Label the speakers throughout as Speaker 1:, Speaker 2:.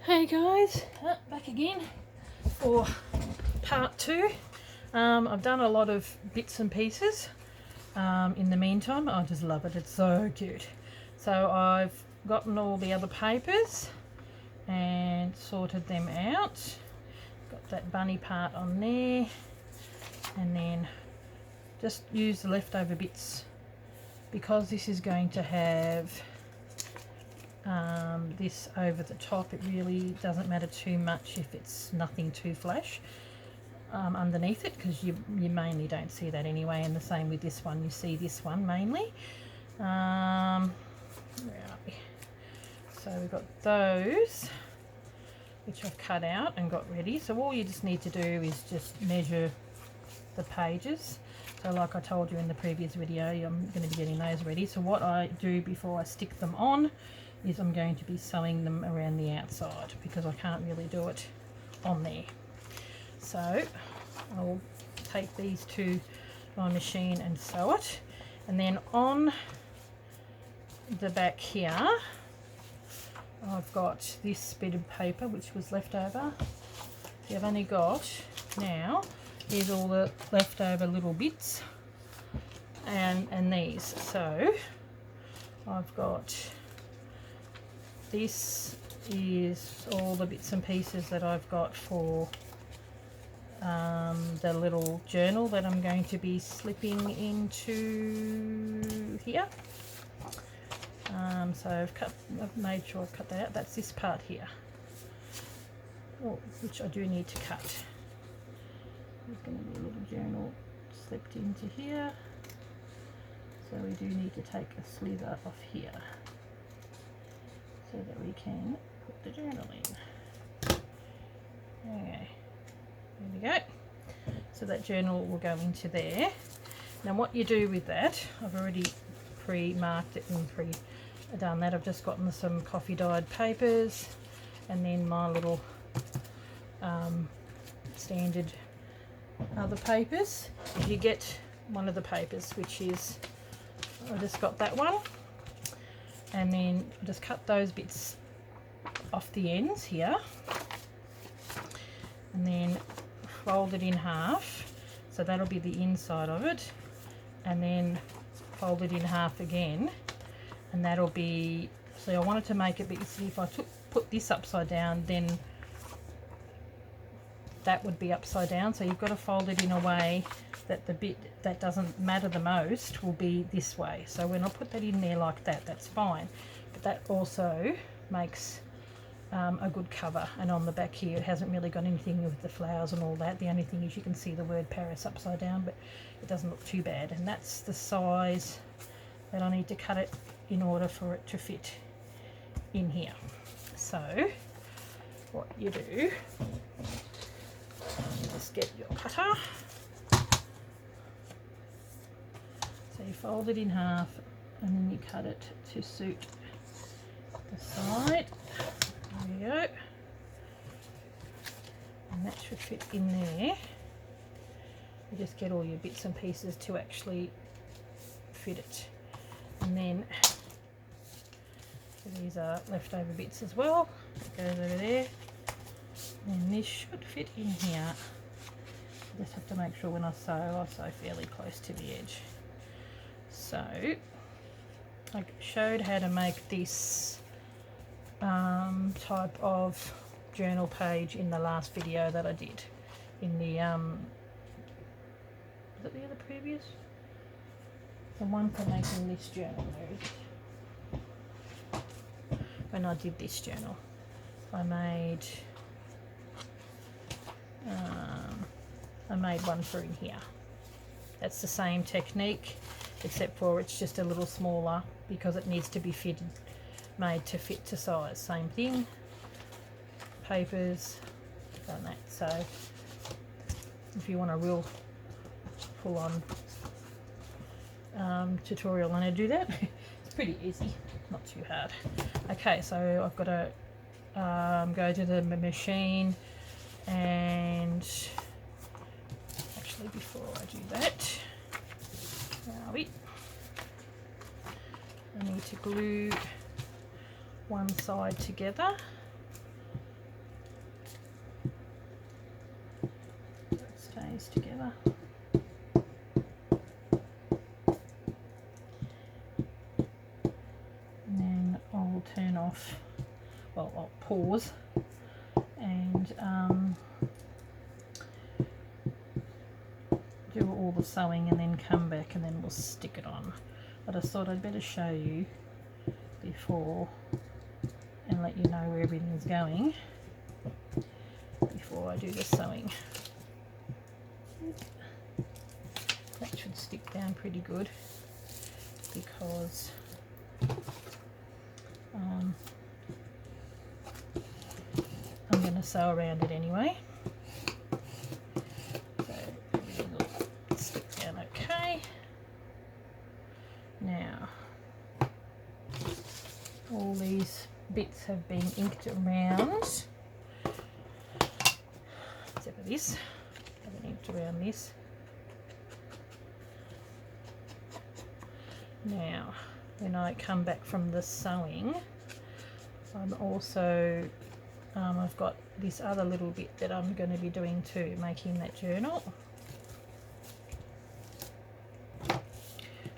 Speaker 1: Hey guys, back again for part two. I've done a lot of bits and pieces in the meantime. I just love it, it's so cute. So I've gotten all the other papers and sorted them out. Got that bunny part on there, and then just use the leftover bits because this is going to have this over the top. It really doesn't matter too much if it's nothing too flash underneath it, because you mainly don't see that anyway, and the same with this one. You see this one mainly. Where are we? So we've got those which I've cut out and got ready. So all you just need to do is just measure the pages. So like I told you in the previous video, I'm going to be getting those ready. So what I do before I stick them on is I'm going to be sewing them around the outside, because I can't really do it on there. So I'll take these to my machine and sew it, and then on the back here I've got this bit of paper which was left over. I've only got now, here's all the leftover little bits and these. So I've got, this is all the bits and pieces that I've got for the little journal that I'm going to be slipping into here. So I've made sure I've cut that out. That's this part here, which I do need to cut. There's going to be a little journal slipped into here, so we do need to take a slither off here so that we can put the journal in. Okay, there we go. So that journal will go into there. Now what you do with that, I've already pre-marked it and pre-done that. I've just gotten some coffee dyed papers, and then my little standard other papers. If you get one of the papers, which is, I just got that one, and then just cut those bits off the ends here, and then fold it in half, so that'll be the inside of it, and then fold it in half again, and that'll be, so I wanted to make it, but you see, if I put this upside down, then that would be upside down. So you've got to fold it in a way that the bit that doesn't matter the most will be this way. So when I put that in there like that, that's fine, but that also makes a good cover. And on the back here, it hasn't really got anything with the flowers and all that. The only thing is you can see the word Paris upside down, but it doesn't look too bad. And that's the size that I need to cut it in order for it to fit in here. So what you do, just get your cutter, so you fold it in half and then you cut it to suit the side. There you go, and that should fit in there. You just get all your bits and pieces to actually fit it, and then these are leftover bits as well. It goes over there, and this should fit in here. I just have to make sure when I sew fairly close to the edge. So I showed how to make this type of journal page in the last video that I did in the was it the other previous, the one for making this journal. When I did this journal, I made one for in here. That's the same technique, except for it's just a little smaller because it needs to be made to fit to size. Same thing, papers, done that. So if you want a real full-on tutorial on how to do that, it's pretty easy, not too hard. Okay, so I've got to go to the machine, and actually before I do that, I need to glue one side together together. And then I'll turn off, well, I'll pause and do all the sewing and then come back and then we'll stick it on. I just thought I'd better show you before and let you know where everything's going before I do the sewing. That should stick down pretty good because I'm going to sew around it anyway. So everything will stick down okay. Now, all these bits have been inked around, except for this. I haven't inked around this. Now, when I come back from the sewing, I'm also, I've got this other little bit that I'm going to be doing too, making that journal.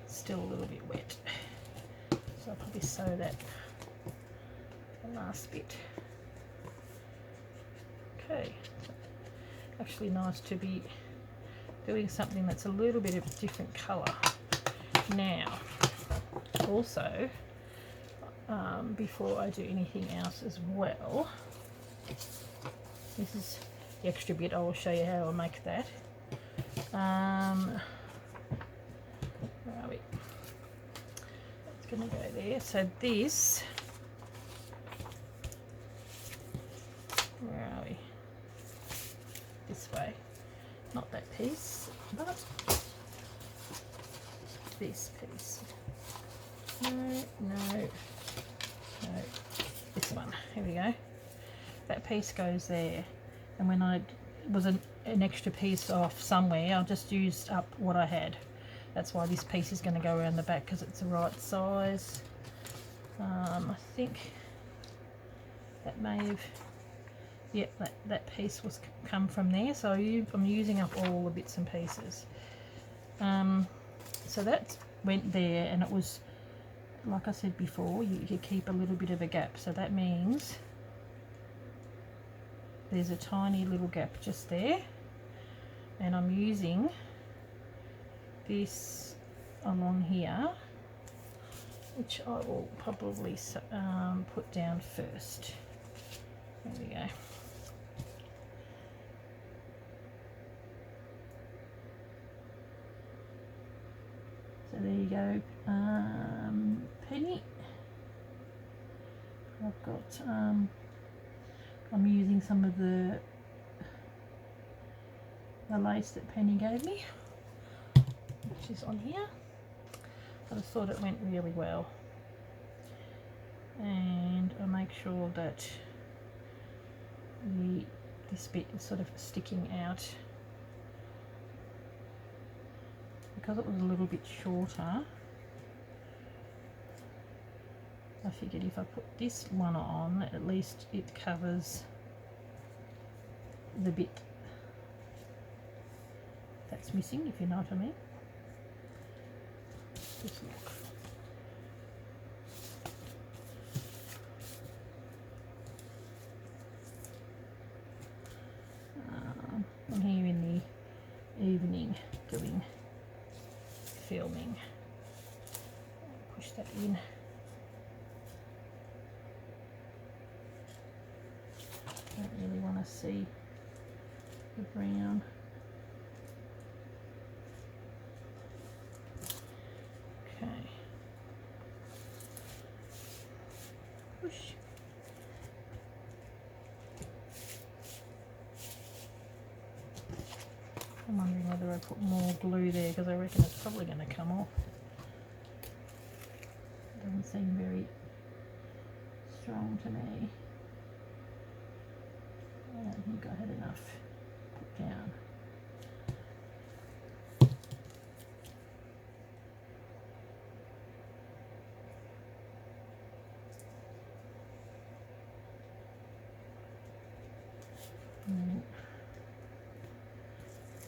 Speaker 1: Still a little bit wet, so I'll probably sew that the last bit. Okay, actually nice to be doing something that's a little bit of a different colour. Now, also, before I do anything else as well, this is the extra bit. I will show you how I make that. Where are we? It's going to go there. So this, where are we? This way. Not that piece, but this piece. No, this one. Here we go. That piece goes there, and when I was an extra piece off somewhere, I just used up what I had. That's why this piece is going to go around the back, because it's the right size. I think that may have, yep, that piece was come from there, so I'm using up all the bits and pieces. So that went there, and it was, like I said before, you keep a little bit of a gap, so that means there's a tiny little gap just there, and I'm using this along here, which I will probably put down first. There we go. So there you go, Penny. I've got, I'm using some of the lace that Penny gave me, which is on here. I just thought it went really well. And I'll make sure that this bit is sort of sticking out. Because it was a little bit shorter, I figured if I put this one on, at least it covers the bit that's missing, if you know what I mean. Just look. I'm here in the evening doing filming. Push that in. Don't really want to see the brown. Okay. Push. I'm wondering whether I put more glue there, because I reckon it's probably going to come off. Doesn't seem very strong to me. I don't think I had enough put down. And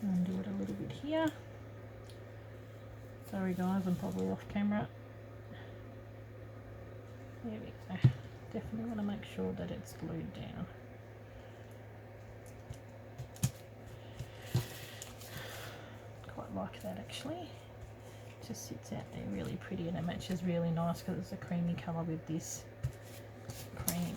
Speaker 1: undo it little bit here. Sorry guys, I'm probably off camera. There we go. Definitely want to make sure that it's glued down. Quite like that actually. Just sits out there really pretty, and it matches really nice because it's a creamy colour with this cream.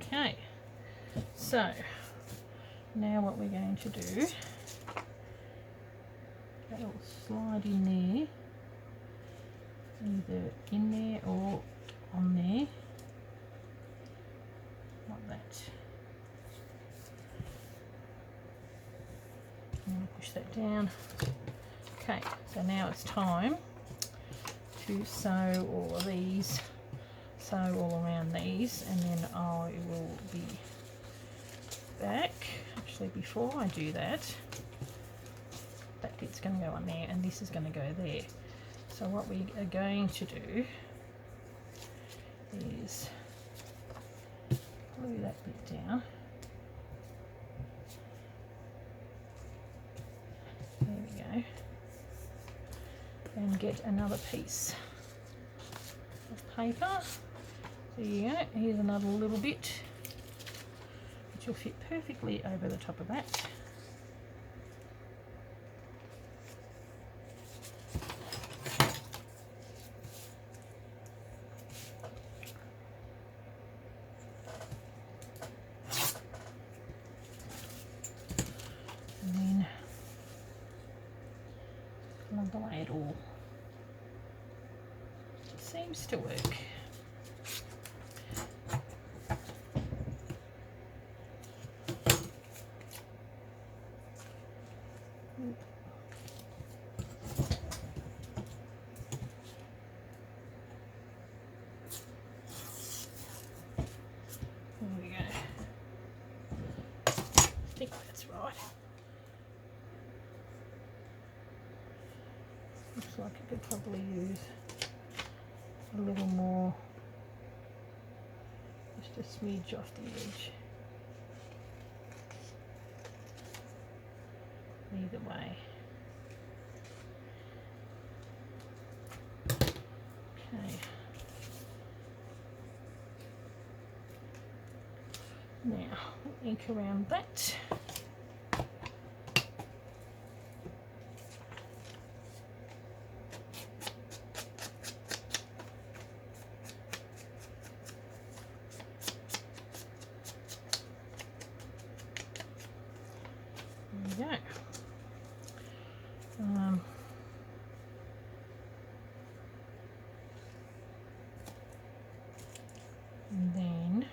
Speaker 1: Okay, so now what we're going to do, that'll slide in there, either in there or on there, like that. I'm going to push that down. Okay, so now it's time to sew all of these. Sew all around these, and then I will be back. Actually, before I do that, that bit's going to go on there and this is going to go there. So what we are going to do is glue that bit down. There we go. And get another piece of paper. There you go, here's another little bit which will fit perfectly over the top of that. And then love the way it all seems to work. I think that's right. Looks like I could probably use a little more, just a smidge off the edge. Either way. Okay. Now, ink around that. There we go. And then,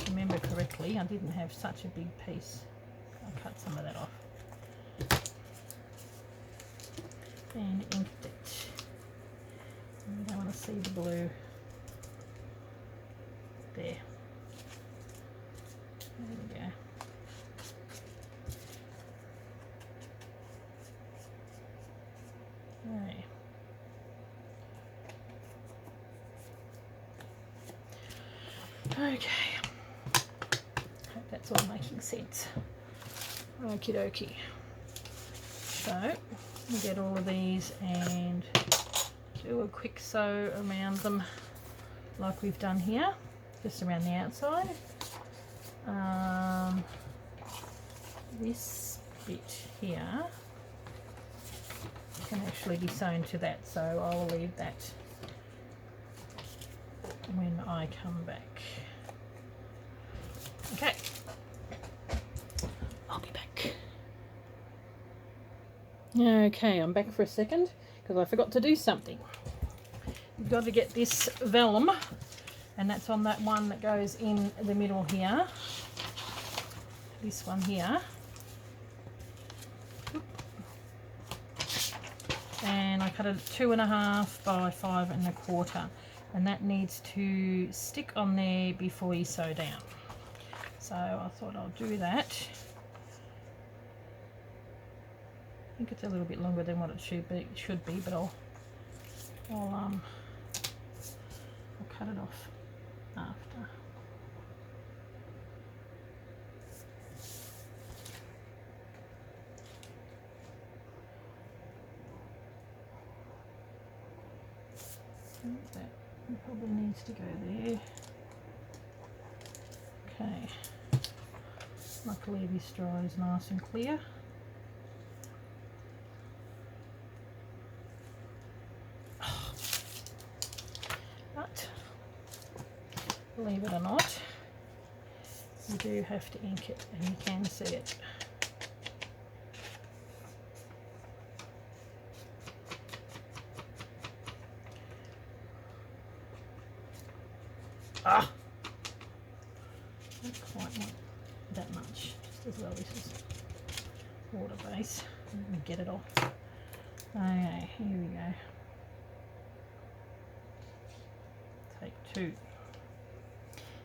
Speaker 1: remember correctly, I didn't have such a big piece. I'll cut some of that off. And inked it. And I don't want to see the blue. There. There we go. Right. Okay. Hope that's all making sense. Okie dokie. So we'll get all of these and do a quick sew around them like we've done here, just around the outside. This bit here can actually be sewn to that, so I'll leave that when I come back. Okay, I'll be back. Okay, I'm back for a second because I forgot to do something. You've got to get this vellum, and that's on that one that goes in the middle here. This one here. And I cut it 2.5 by 5 1/4, and that needs to stick on there before you sew down. So I thought I'll do that think it's a little bit longer than what it should be, but I'll cut it off after. That probably needs to go there. Okay. Luckily this straw is nice and clear. But believe it or not, you do have to ink it, and you can see it. Ah! Don't quite want that much, just as well. This is water base. Let me get it off. Okay, here we go. Take 2.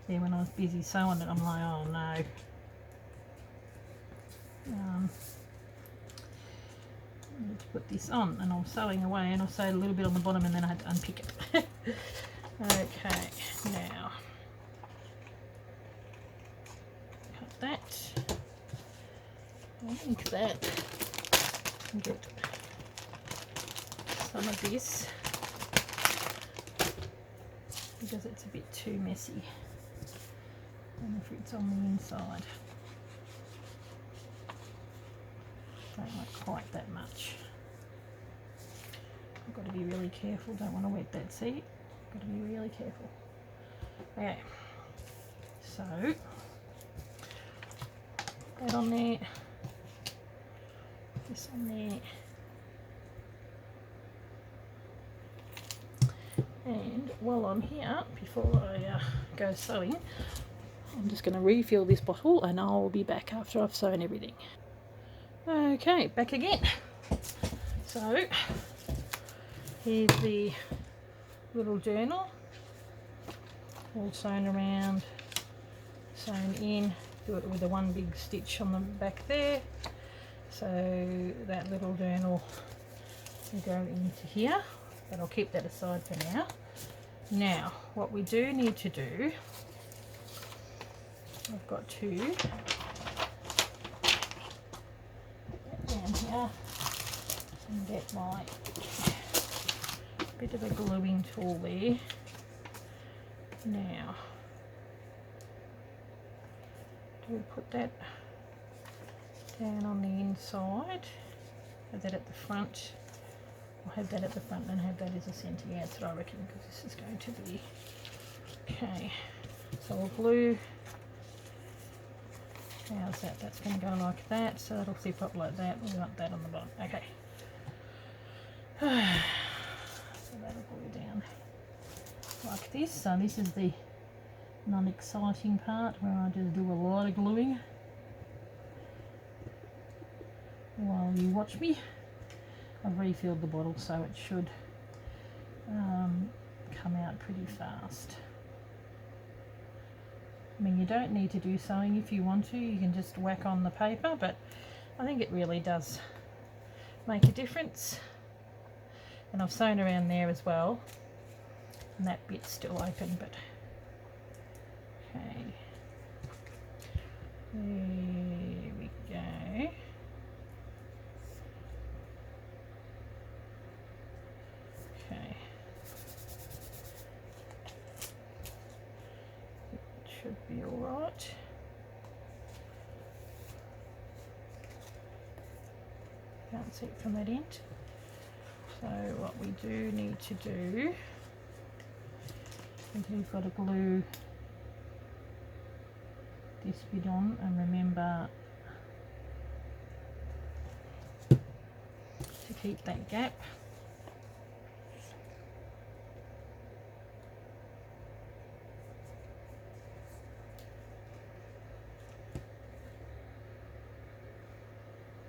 Speaker 1: Yeah, when I was busy sewing it, I'm like, oh no. I need to put this on, and I was sewing away, and I sewed a little bit on the bottom, and then I had to unpick it. Okay, now cut that, ink that, and get some of this because it's a bit too messy, and if it's on the inside, don't like quite that much. I've got to be really careful, don't want to wet that seat. Got to be really careful. Okay, so that on there, this on there, and while I'm here, before I go sewing, I'm just going to refill this bottle, and I'll be back after I've sewn everything. Okay, back again. So here's the little journal, all sewn around, sewn in. Do it with a one big stitch on the back there, so that little journal will go into here, but I'll keep that aside for now. Now what we do need to do, I've got to get down here and get my bit of a gluing tool there. Now, do we put that down on the inside? Have that at the front. I'll have that at the front and have that as a centre. Yeah, that's what I reckon, because this is going to be okay. So we'll glue. How's that? That's going to go like that. So that'll zip up like that. We want that on the bottom. Okay. So that'll glue down like this. So this is the non-exciting part where I just do a lot of gluing while you watch me. I've refilled the bottle, so it should come out pretty fast. I mean, you don't need to do sewing if you want to. You can just whack on the paper, but I think it really does make a difference. And I've sewn around there as well, and that bit's still open, but okay, there we go. Okay, it should be all right. Can't see it from that end. So what we do need to do is we've got to glue this bit on, and remember to keep that gap.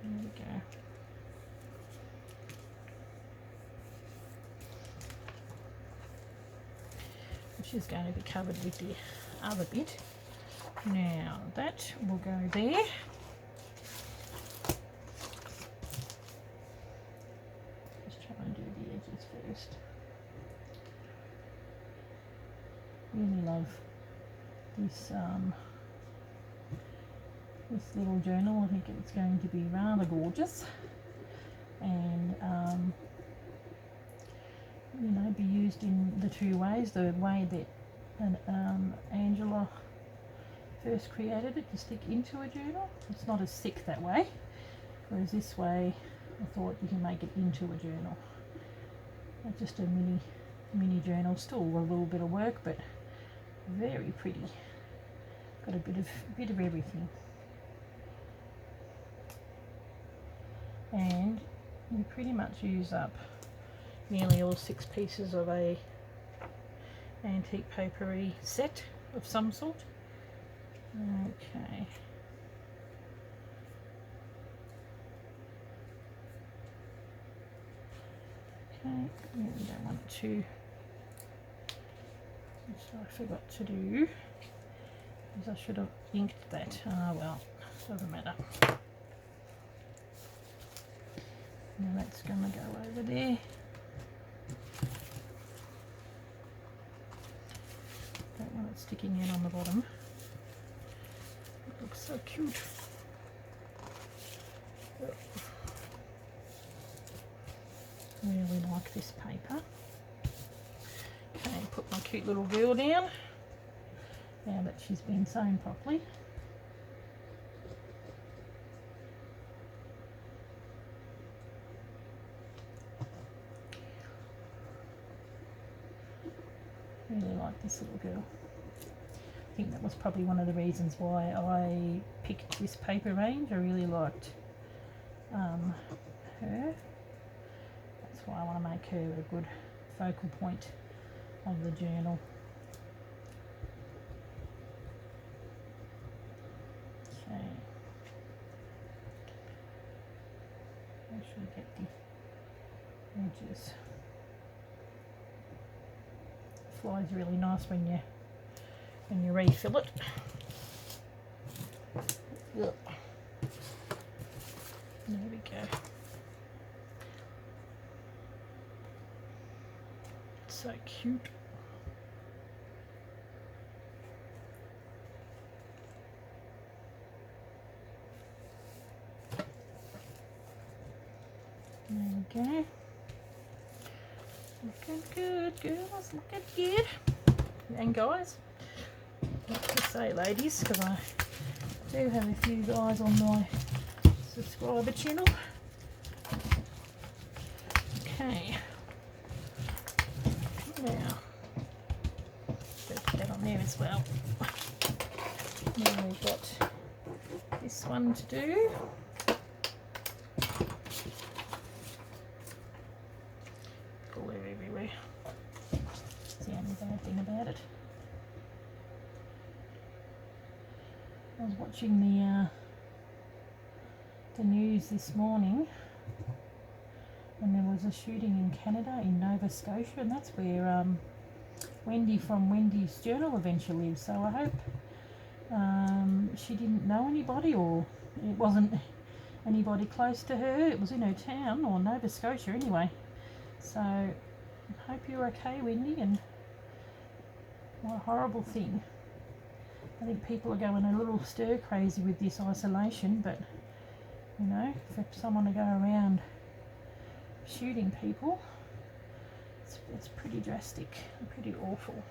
Speaker 1: There we go. Which is going to be covered with the other bit. Now that will go there. this this little journal. I think it's going to be rather gorgeous, and you know, be used in the two ways. The way that Angela first created it, to stick into a journal. It's not as thick that way, whereas this way I thought you can make it into a journal. Just a mini journal, still a little bit of work, but very pretty. Got a bit of everything, and you pretty much use up nearly all 6 pieces of a antique papery set of some sort. Okay. Okay, really don't want it to. So I forgot to do is I should have inked that. Ah, well, doesn't matter. Now that's going to go over there. Don't want it sticking out on the bottom. It looks so cute. Really like this paper. Okay, put my cute little girl down now that she's been sewn properly. Really like this little girl. I think that was probably one of the reasons why I picked this paper range. I really liked her. That's why I want to make her a good focal point of the journal. Okay. Make sure you get the edges. It flies really nice when you refill it. There we go. So cute. There we go. Looking good, girls. Looking good. And guys, what to say, ladies, because I do have a few guys on my subscriber channel. Okay. Now, put that on there as well. Now we've got this one to do. Glue everywhere. That's the only bad thing about it. I was watching the news this morning, and there was a shooting in Canada, in Nova Scotia, and that's where Wendy from Wendy's Journal Adventure lives. So I hope she didn't know anybody, or it wasn't anybody close to her. It was in her town, or Nova Scotia anyway. So I hope you're okay, Wendy, and what a horrible thing. I think people are going a little stir crazy with this isolation, but you know, for someone to go around shooting people, it's pretty drastic and pretty awful,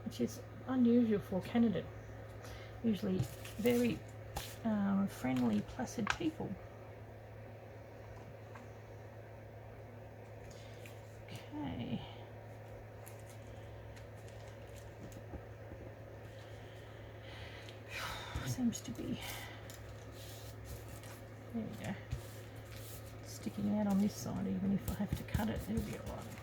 Speaker 1: which is unusual for Canada. Usually very friendly, placid people. Okay. Seems to be, there we go, sticking out on this side. Even if I have to cut it, it'll be alright.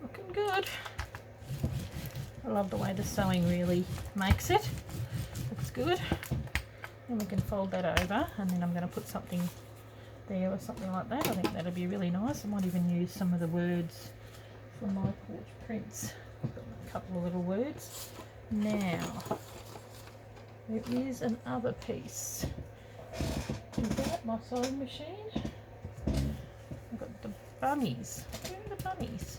Speaker 1: Looking good. I love the way the sewing really makes it. Looks good. And we can fold that over, and then I'm going to put something there or something like that. I think that'd be really nice. I might even use some of the words from my porch prints. I've got a couple of little words. Now, there is another piece. Is there? my sewing machine. I've got the bunnies. Where are the bunnies?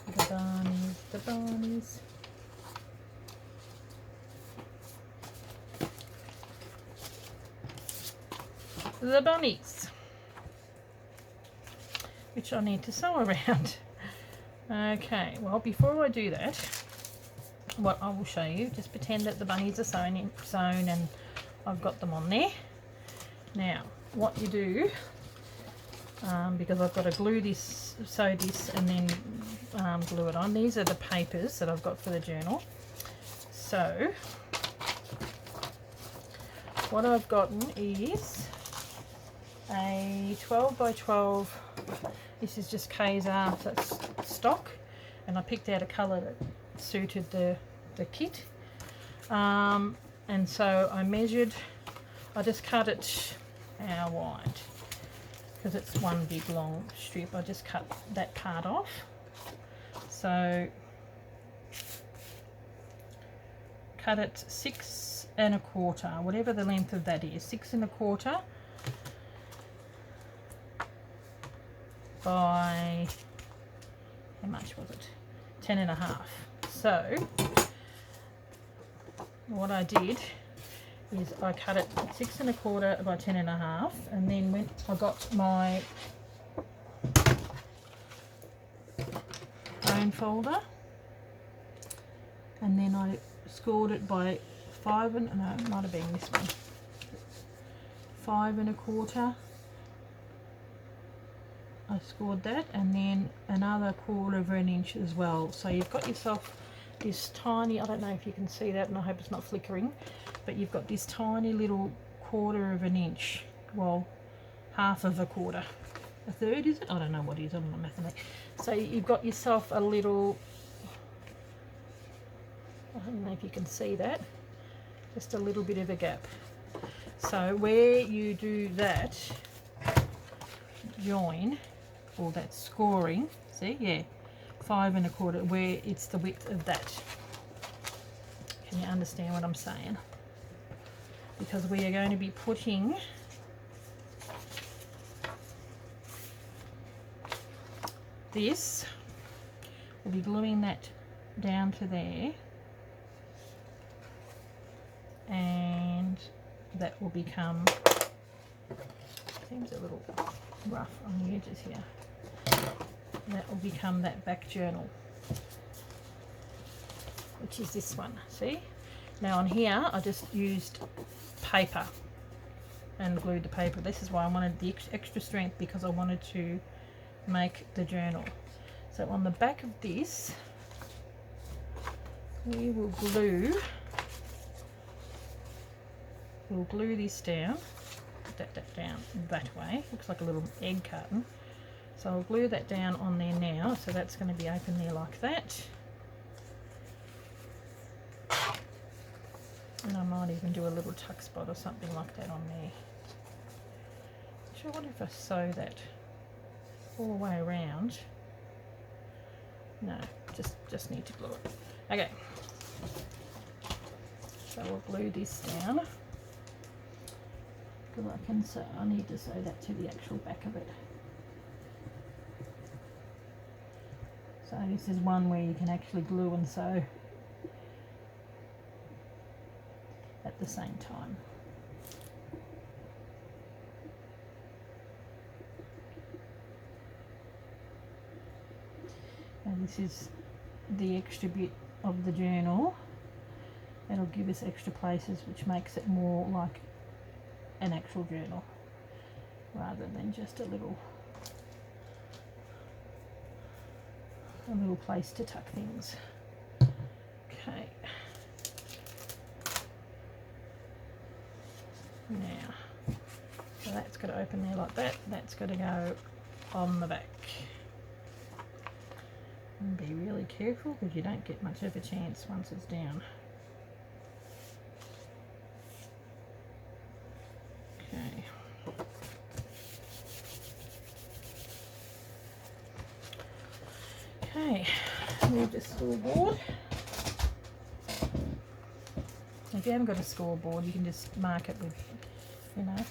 Speaker 1: The bunnies, the bunnies. The bunnies, which I need to sew around. Okay, well, before I do that, what I will show you, just pretend that the bunnies are sewn and I've got them on there. Now, what you do, because I've got to glue this, sew this, and then glue it on. These are the papers that I've got for the journal. So, what I've gotten is a 12 by 12, this is just Kaiser, so it's stock, and I picked out a colour that suited the kit, and so I measured, I just cut it how wide, because it's one big long strip. I just cut that part off, so cut it 6 1/4, whatever the length of that is, 6 1/4 by, how much was it, 10 1/2. So what I did is I cut it 6 1/4 by 10 1/2, and then when I got my bone folder, and then I scored it by 5 no, it might have been this one, 5 1/4. I scored that, and then another 1/4 inch as well. So you've got yourself this tiny, I don't know if you can see that, and I hope it's not flickering, but you've got this tiny little 1/4 inch, well, 1/2, a third, is it? I don't know what it is, I'm not mathematics. So you've got yourself a little, I don't know if you can see that, just a little bit of a gap. So where you do that join, or that scoring, see, yeah, 5 1/4, where it's the width of that. Can you understand what I'm saying? Because we are going to be putting this, we'll be gluing that down to there, and that will become, seems a little rough on the edges here, that will become that back journal, which is this one, see? Now on here I just used paper and glued the paper. This is why I wanted the extra strength, because I wanted to make the journal. So on the back of this we will glue, we'll glue this down, that down that way, looks like a little egg carton. So I'll glue that down on there now, so that's going to be open there like that. And I might even do a little tuck spot or something like that on there. Actually, I wonder if I sew that all the way around. No, just need to glue it. Okay. So we'll glue this down, because I can sew, I need to sew that to the actual back of it. So this is one where you can actually glue and sew at the same time. And this is the extra bit of the journal. It'll give us extra places, which makes it more like an actual journal rather than just a little place to tuck things. Okay. Now, so that's got to open there like that. That's got to go on the back. And be really careful, because you don't get much of a chance once it's down. Okay. Okay, move the scoreboard. If you haven't got a scoreboard, you can just mark it with you know,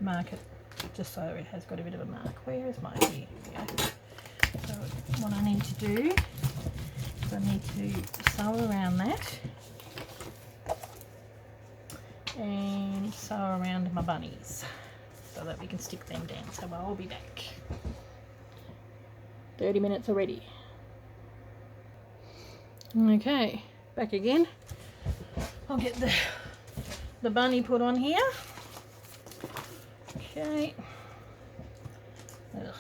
Speaker 1: mark it just so it has got a bit of a mark. Where is my, here we go. So what I need to do is I need to sew around that and sew around my bunnies so that we can stick them down. So I'll be back. 30 minutes already. Okay, back again. I'll get the bunny put on here. Okay. Ugh.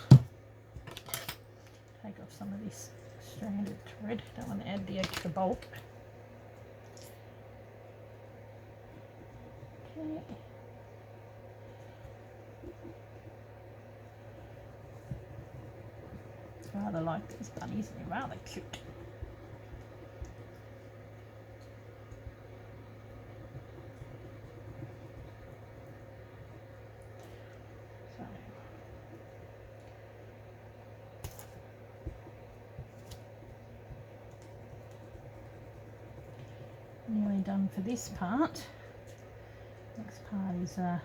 Speaker 1: Take off some of this stranded thread. Don't want to add the extra bulk. Okay. I rather like these bunnies, they're rather cute. So, nearly done for this part. Next part is going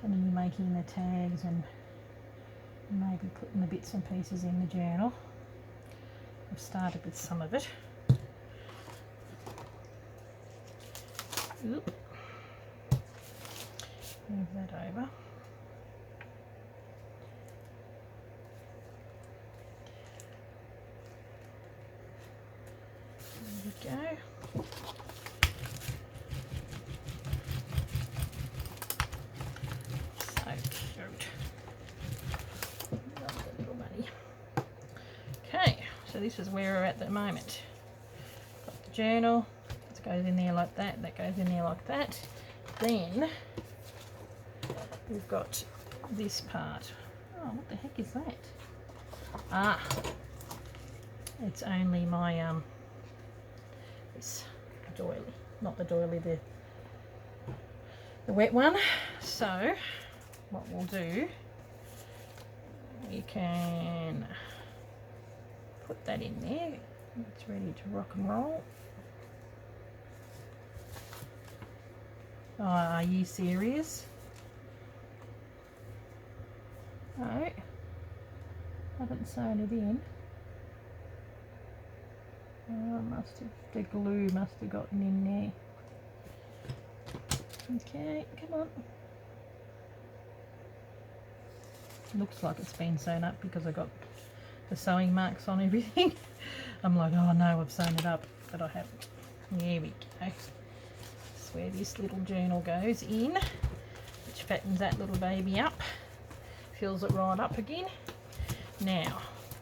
Speaker 1: to be making the tags and maybe putting the bits and pieces in the journal. I've started with some of it. Oop. Move that over. There we go. So cute. Love the little bunny. Okay, so this is where we're at the moment. Got the journal. It goes in there like that. That goes in there like that. Then we've got this part. Oh, what the heck is that? Ah, it's only my this doily, not the doily, the wet one. So what we'll do, we can put that in there. It's ready to rock and roll. Oh, are you serious? No, I haven't sewn it in. Oh, the glue must have gotten in there. Okay, come on. Looks like it's been sewn up because I got the sewing marks on everything. I'm like, oh no, I've sewn it up, but I haven't. There we go. That's where this little journal goes in, which fattens that little baby up, fills it right up again. Now,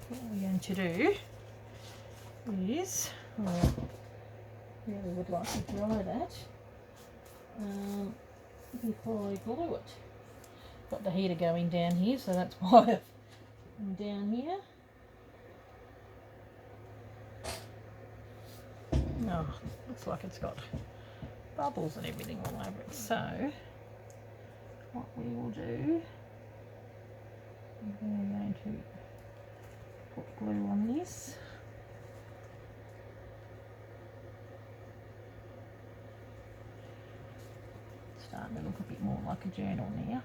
Speaker 1: what we're going to do is, oh, really would like to dry that before I glue it. Got the heater going down here, so that's why I'm down here. Oh, looks like it's got bubbles and everything all over it. So what we will do, we're going to put glue on this. Starting to look a bit more like a journal now.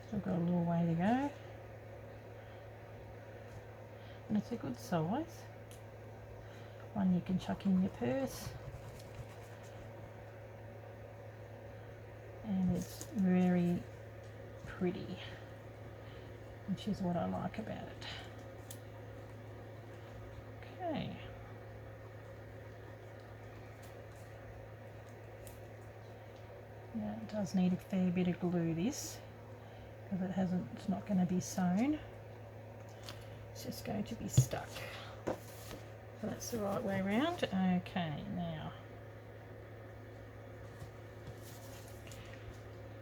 Speaker 1: Still got a little way to go. And it's a good size. One you can chuck in your purse. And it's very pretty, which is what I like about it. Okay. Yeah, it does need a fair bit of glue, this, because it's not going to be sewn. It's just going to be stuck. So that's the right way around. Okay, now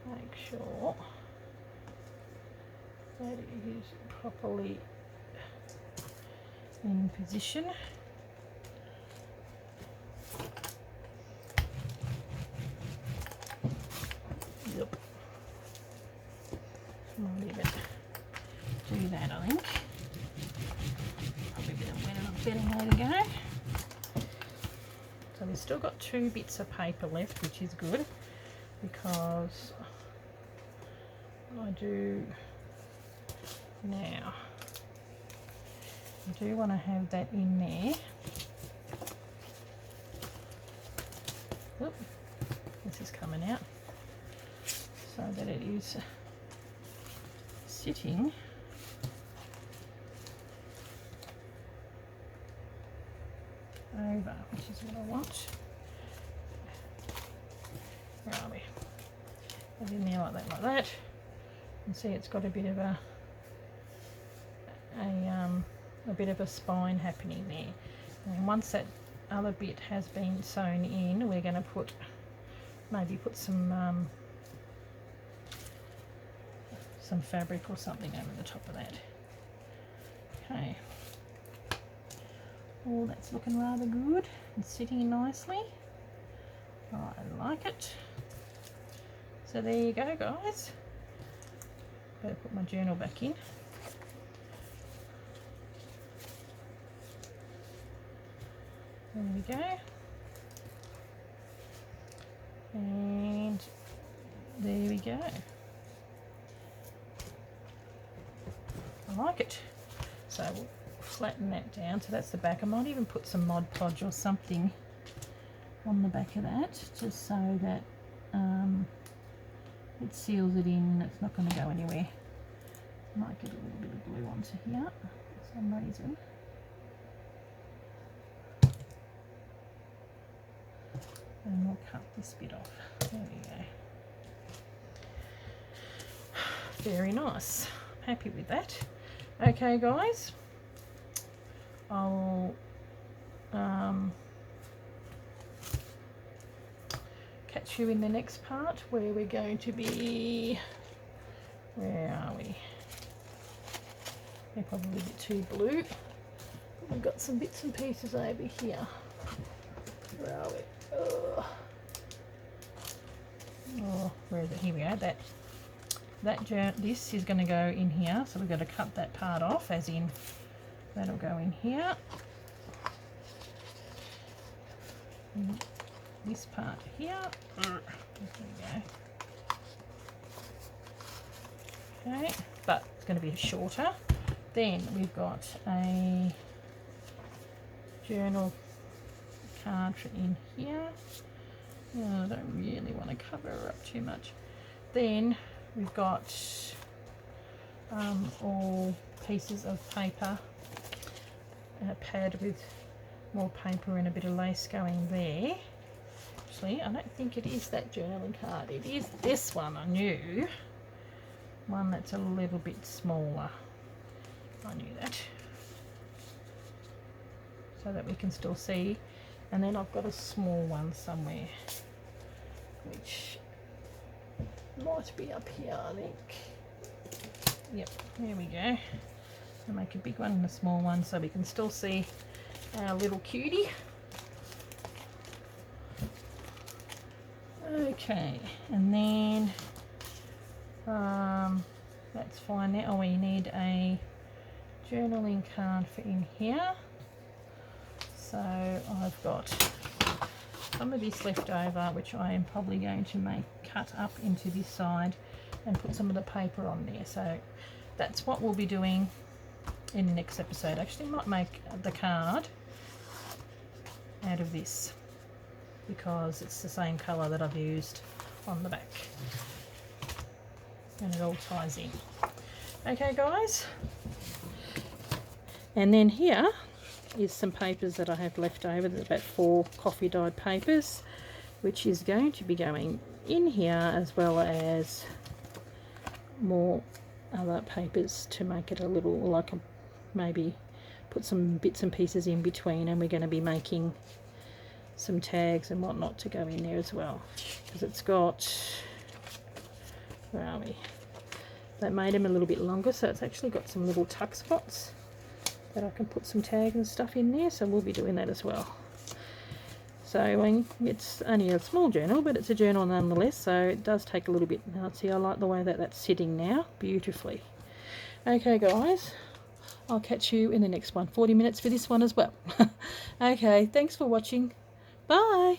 Speaker 1: make sure that it is properly in position. Yep. Might even do that, I think. Probably a better way to go. So we've still got 2 bits of paper left, which is good. because I do now. I do want to have that in there. Oop, this is coming out so that it is sitting over, which is what I want. Where are we? Put it in there like that. And see, it's got a bit of a bit of a spine happening there. And once that other bit has been sewn in, we're going to maybe put some fabric or something over the top of that. Okay. Oh, that's looking rather good and sitting nicely. I like it. So there you go, guys. Better put my journal back in. There we go. And there we go. I like it. So we'll flatten that down. So that's the back. I might even put some Mod Podge or something on the back of that, just so that it seals it in. It's not going to go anywhere. Might get a little bit of glue onto here for some reason. And we'll cut this bit off. There we go. Very nice. Happy with that. Okay, guys. I'll catch you in the next part where we're going to be. Where are we? They're probably a bit too blue. We've got some bits and pieces over here. Where are we? Oh, where is it? Here we go. This is going to go in here, so we've got to cut that part off, as in that'll go in here. And this part here. There we go. Okay, but it's going to be shorter. Then we've got a journal card in here. Oh, I don't really want to cover her up too much. Then we've got all pieces of paper, a pad with more paper and a bit of lace going there. Actually, I don't think it is that journaling card. It is this one, I knew. One that's a little bit smaller. I knew that. So that we can still see. And then I've got a small one somewhere, which might be up here, I think. Yep, there we go. I'll make a big one and a small one so we can still see our little cutie. Okay, and then that's fine now. Oh, we need a journaling card for in here. So I've got some of this left over, which I am probably going to cut up into this side and put some of the paper on there. So that's what we'll be doing in the next episode. Actually, I might make the card out of this because it's the same colour that I've used on the back. And it all ties in. Okay, guys. And then here is some papers that I have left over. There's about 4 coffee dyed papers, which is going to be going in here, as well as more other papers to make it a little like maybe put some bits and pieces in between, and we're going to be making some tags and whatnot to go in there as well, because it's got, where are we, they made them a little bit longer, so it's actually got some little tuck spots that I can put some tags and stuff in there, so we'll be doing that as well. So it's only a small journal, but it's a journal nonetheless, so it does take a little bit. Now see, I like the way that that's sitting now, beautifully. Okay guys, I'll catch you in the next one. 40 minutes for this one as well. Okay, thanks for watching. Bye.